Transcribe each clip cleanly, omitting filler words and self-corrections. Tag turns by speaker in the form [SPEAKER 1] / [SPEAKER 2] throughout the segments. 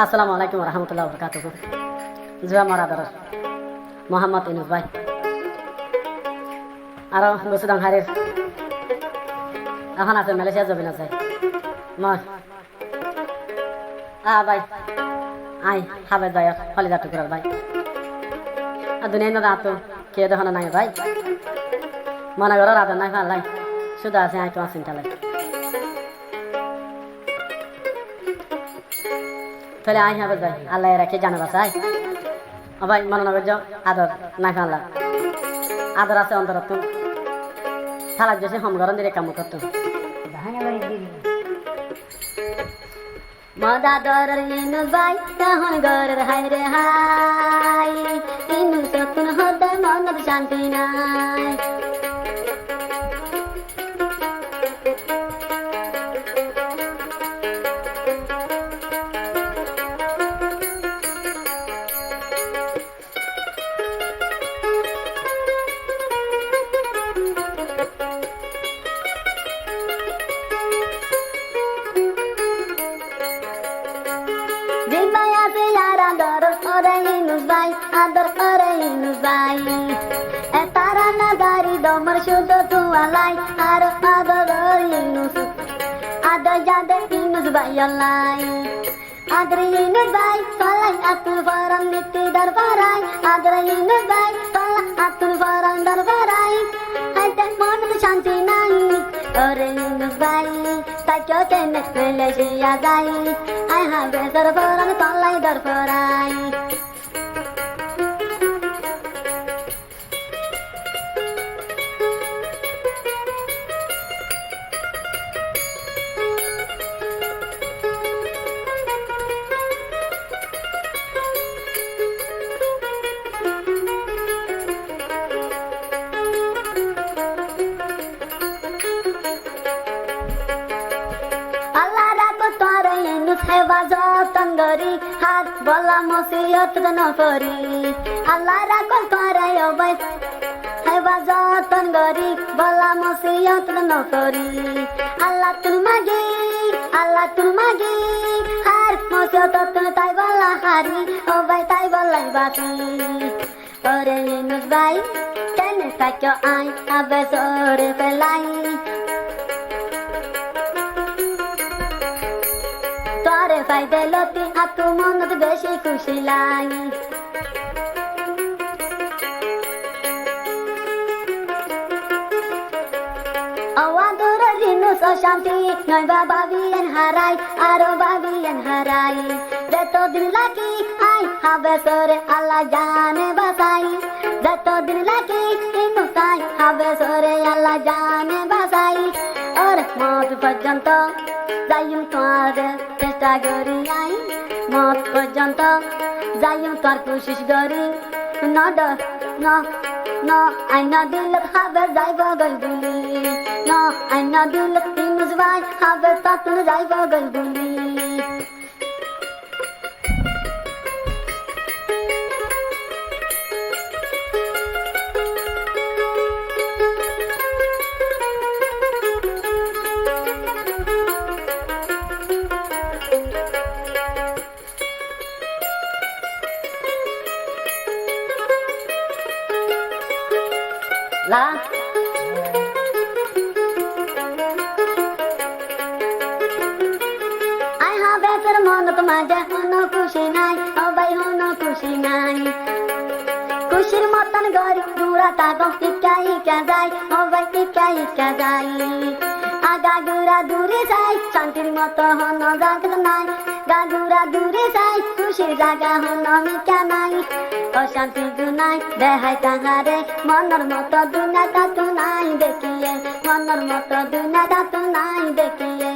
[SPEAKER 1] আসসালামু আলাইকুম রহমতুল্লাহ বরকাতুহ। জুয়া মারাদার মোহাম্মদ ইনুস ভাই আর বসুদাং হারির এখন আছে মালয়েশিয়া জবিন আছে ভাই আই হাবেদ ভাই হলিদা টুকুরার ভাই আর দুনিয়া না তো কে দেখো নাই ভাই মনে করো রাধা নাই ভালাই শুধু আছে আই তোমার চিন্তা লাগে তাহলে আই হাবেদ ভাই আল্লাহ রাখে জানো বাসাই ভাই মনে নগর যাও আদর নাই ভাল্লা আদর আছে অন্তর তুমি থালার জেসে হম গরম দিয়ে কাম করতো মদা দরের ইনু ভাই তখন গরের হাই রে হাই ইনু সতুন হতে মনের শান্তি নাই আদর করে ইনুস ভাই তারা না দাড়ি দমর শুধু তুয়ালাই আর আদর ইনুস আদর যাদের ইনুস ভাই আল্লাই আদর ইনুস ভাই তলাই আতুল ফরম নীতি দরবারাই আদর ইনুস ভাই তলা আতুল ফরম দরবারাই হাইতে মন শান্তি নাই ওরে ইনুস ভাই তাই কেউ কেনে ফেলে শিয়া যাই আই হাবে দরবারাই তলাই দরবারাই হেফাজতন গরি হাত বলা মসিয়ত নফরি আল্লাহ রাখল তোরাই অবৈ হেফাজতন গরি বলা মসিয়ত নফরি আল্লাহ তুল মাগি হার মসিয়ত তাই বলা হারি অবৈ তাই বলাই বাসি ওরে ইনুস ভাই কেন থাকো আই আবে সরে পেলাই তোরে ফাইদে লতি আতু মনত বেশি খুশি লাই আওয়াদুর জিনুস অশান্তি নয় বাবিয়েন হারাই আরো বাবিয়েন হারাই যত দিন লাগি আই হবে সরে আল্লাহ জানে বাসাই যত দিন লাগি ইনুস আই হবে সরে আল্লাহ জানে বাসাই ওর মত পর্যন্ত যাইম তোমার চেষ্টা করি আই মত পর্যন্ত যাইম তোর কোশিশ করি ন আইনা দিলত হবে যাইব গলগুলি ন আইনা দিলত ইনুস ভাই হবে তখন যাইব গলগুলি লা আই হবে তোর মনত মাঝে হনো খুশি নাই ও ভাই হনো খুশি নাই খুশির মতন গরি দূরা তাগো ইকা যাই ও ভাই ইকা যাই আগা গুড়া দূরে যাই শান্তির মতো হনো জাগল নাই গাগুরা দূরে যাই খুশির জায়গা হনো মিকা নাই অশান্তি দুনাই দেহাই তাহারে মনের মতো দুনা তাতু নাই দেখিয়ে মনের মতো দুনা তাতু নাই দেখিয়ে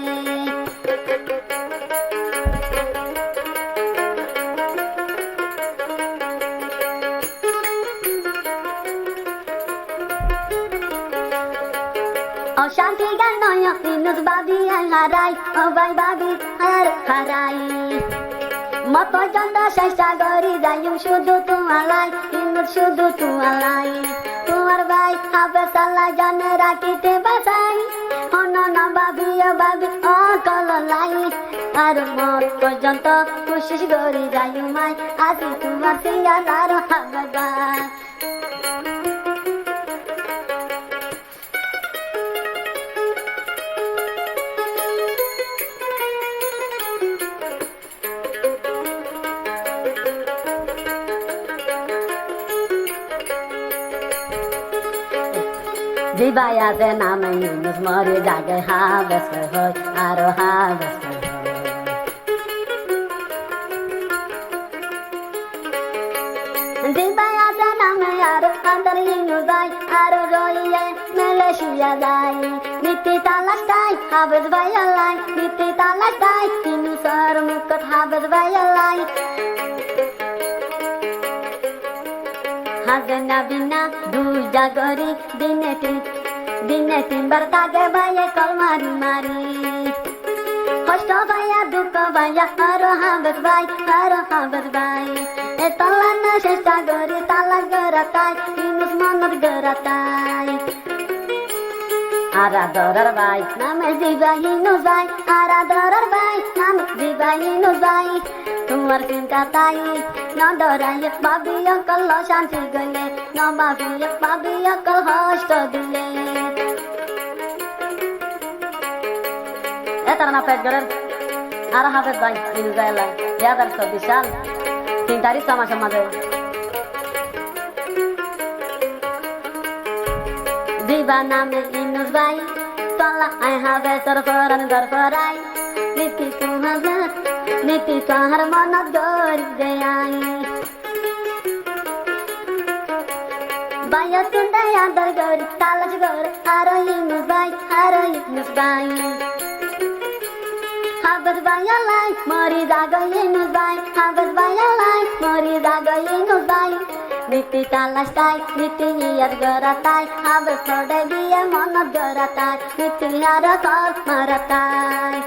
[SPEAKER 1] অশান্তি গান নয় ইনুস বাবি হারাই ও ভাই বাবি আর হারাই মত পর্যন্ত চেষ্টা করি যাইম শুধু তোমালাই ইনুস শুধু তোমালাই তোমার ভাই হবে সাল্লা জানে রাখিতে বাসাই হন না বাবি ও বাবি ও কল লাই আর মত পর্যন্ত কোশিশ করি যাই মাই আজি তোমার সিঙ্গার আর হাবাদাই জিবাই আছে নামে ইউনুস মরে জাগে হাবেস্ট হয় আরো হাবেস্ট হয় জিবাই আছে নামে আরো আন্দর ইউনুস ভাই আরো রইয়ে মালয়েশিয়া যাই নীতি তালাশটাই হাবেজ ভাই আল্লাহ নীতি তালাশটাই ইউনুসর মুকত হাবেজ ভাই আল্লাহ হাজনা বিনা দুজা গরি দিনে তিনবার কাগে ভাইয়ে কল মারি মারি কষ্ট ভাইয়া দুঃখ ভাইয়া আরো হাবেজ ভাই এ তলান চেষ্টা করি তালাক গরাতাই ইউনুস মনত গরাতাই আরাদরার ভাই নামে জিবা ইউনুস ভাই আরাদরার ভাই নামে জিবা ইউনুস ভাই তোমার চিন্তা তাই ন ডরাইয়ে ভাবি অকল শান্তি গলে ন ভাবি অকল কষ্ট দিলে এ তার না পেট গরের আর হাফেজ ভাই ইউনুস ভাই আল্লাহ ইয়াদার সব বিশাল চিন্তারি তামাশা মাঝে জিবা নামে ইউনুস ভাই তলা আই হাবেসর ফরান দর ফরাই নীতি তোমার মনত গরি দেয়াই বাইয়া তুন্দে আদর গরি তালাশ গর আরো ইউনুস ভাই হাবেজ ভাই আল্লাহ মরি জাগো ইউনুস ভাই হাবেজ ভাই আল্লাহ মরি জাগো ইউনুস ভাই নীতি তালাশটাই নীতি ইয়াদ গরাতাই হাবেজ ছড়ে গিয়ে মনত গরাতাই নীতি আর কল মারাতাই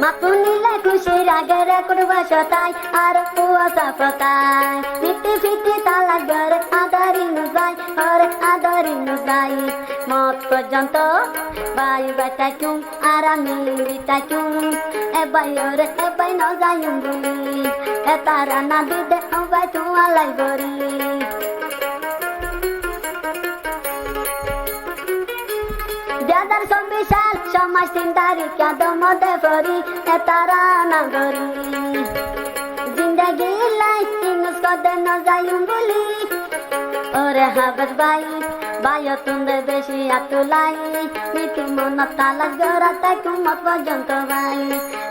[SPEAKER 1] মাপু নিলে খুশির আগে রেকর্ড বসতাই আর কুয়াশা পতাই নীতি ফিতি তালাক গরে আদর ইউনুস ভাই মত পর্যন্ত বাই বাটাই চুম আর আমি বিটাই চুম এ বাই ন যাইম বলি এ তারা না দিদে ও বাই তোমালাই গরি 2024 সাল সমাজ 3 তারিখ মধ্যে পড়ি তারা না করি জিন্দগি লাইফ ইউনুস কদে ন যাইম বলি ওরে হাবেজ ভাই ভাইও তুন্দে বেশি আতুলাই নীতি মনত তালাক গরাতাই কুমত পর্যন্ত ভাই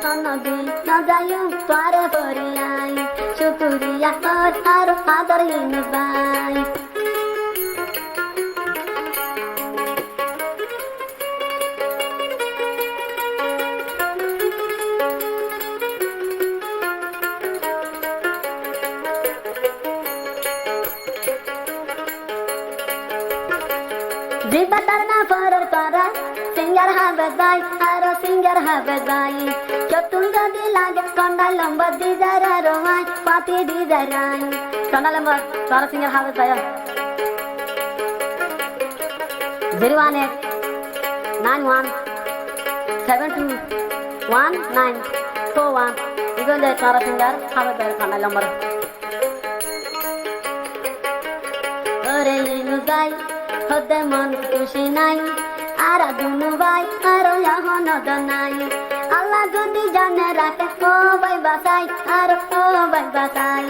[SPEAKER 1] অনদি ন যাইম তোরে পরিয়াই শুকুরিয়া কর আর আদর ইউনুস ভাই জিবা তারনা ফরর করা সিঙ্গার হাবেজ ভাই আরো সিঙ্গার হাবেজ ভাই চতুন যদি লাগে কন্ডা লম্বা দিজারা রোমাই পাতি দিজারাই কন্ডা লম্বা তোর সিঙ্গার হাবেজ ভাই 01891721941 ইগলে তোর সিঙ্গার হাবেজ ভাই কন্ডা লম্বা ওরে ইউনুস ভাই হদে মন খুশি নাই আর দুনু ভাই আর হনদ নাই আল্লাহ যদি জানে রাখে ও ভাই বাসাই আর ও ভাই বাসাই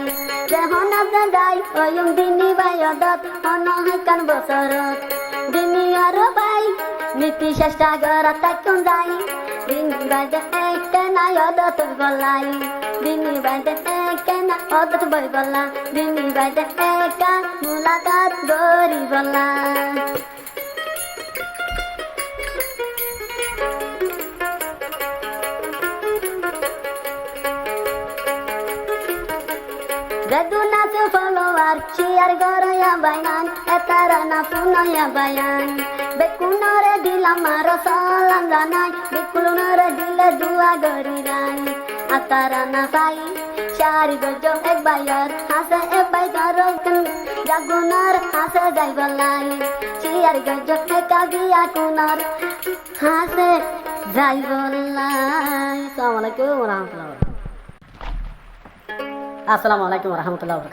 [SPEAKER 1] যে হনদ যাই ওয়ুম দিনী ভাই অদত অনহাইকান বছরত দিনী আর ভাই নীতি চেষ্টা করা তাকুন যাই দিনী ভাই দেখে নাই অদত বলাই দিনী ভাই দেখে না অদত বই বলা দিনী ভাই দেখে মুলাকাত গরি বলা Bedu nasu follower, ciar goraya bayan, etara na punaya bayan. Bekunore dilam marosalan danai, bekulunore dile dua goriran. Atara na sai, shari gojo ek bayar, hase ek bay garokan, jagunar hase jai balai. Ciar gojo ek agiya kunar, hase jai balai. Assalamualaikum warahmatullahi wabarakatuh. Assalamualaikum warahmatullahi wabarakatuh.